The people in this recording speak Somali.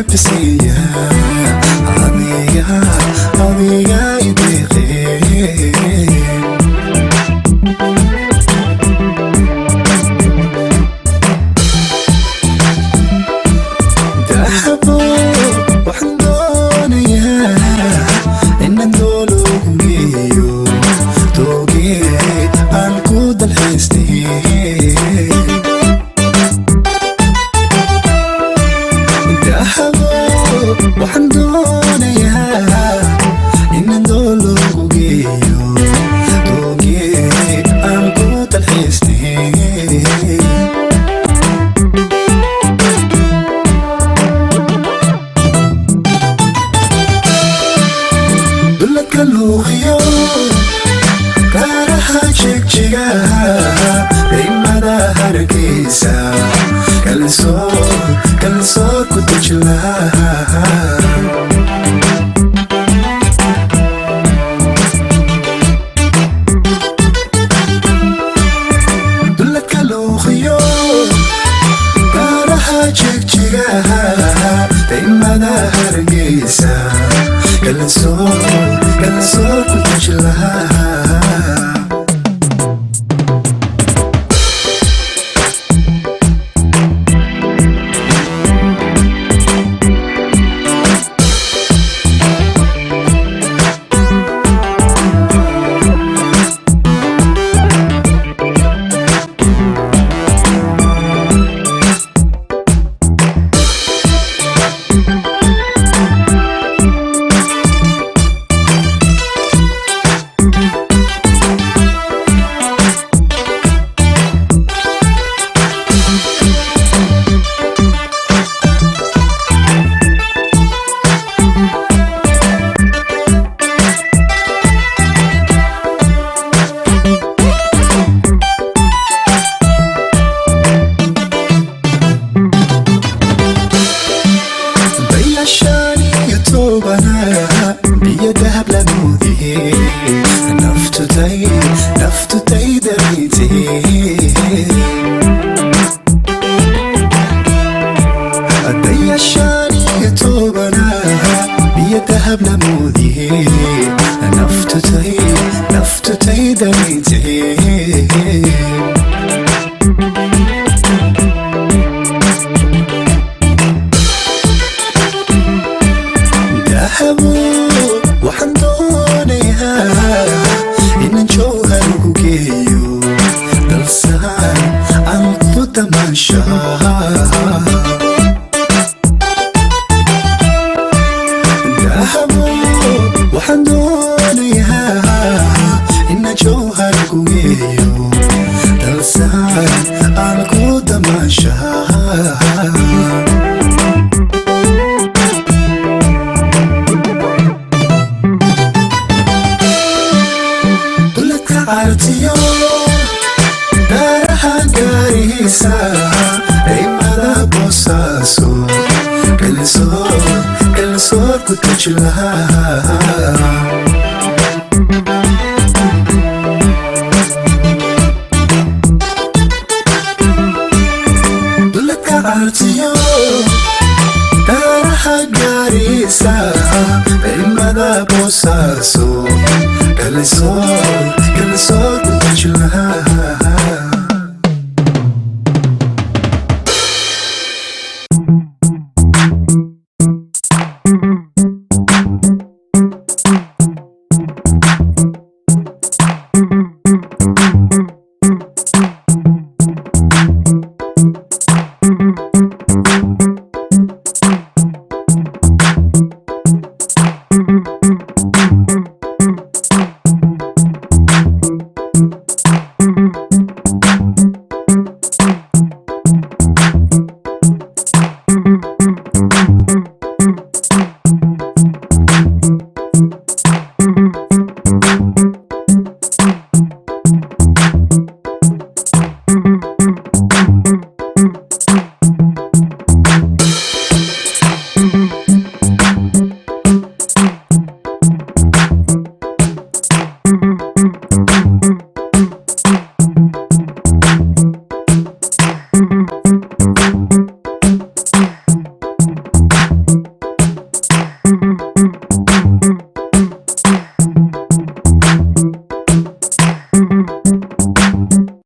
nafsiya adiga ideqe dahabo waxaan doonayaa inaan doologu geeyo doogee aan ku dalhaystay waxaan doonayaa inaan doologu geeyo doogee aan ku dalhaystay duladka luuqiyo gaaraha jigjigaha qiimada hargeysa kalsoon ku dejlaha duladka luuqiyo gaaraha jigjigaha qiimada hargeysa kalsoon ku dejlaha biyadahab lamoodiyey naftutay dareentay dayashaaniyo toobanaha biyadahab lamoodiyey naftutay dareentay dahabo waxaan doonayaa inaan jawharku geeyo dalsaan aan ku damaashaa dahabo waxaan doonayaa inaan jawharku geeyo dalsaan aan ku damaashaa artiyo gaaraha gaarisa qiimada boosaaso kalsoon ku dejlaha duladka artiyo gaaraha gaarisa qiimada boosaaso kalsoon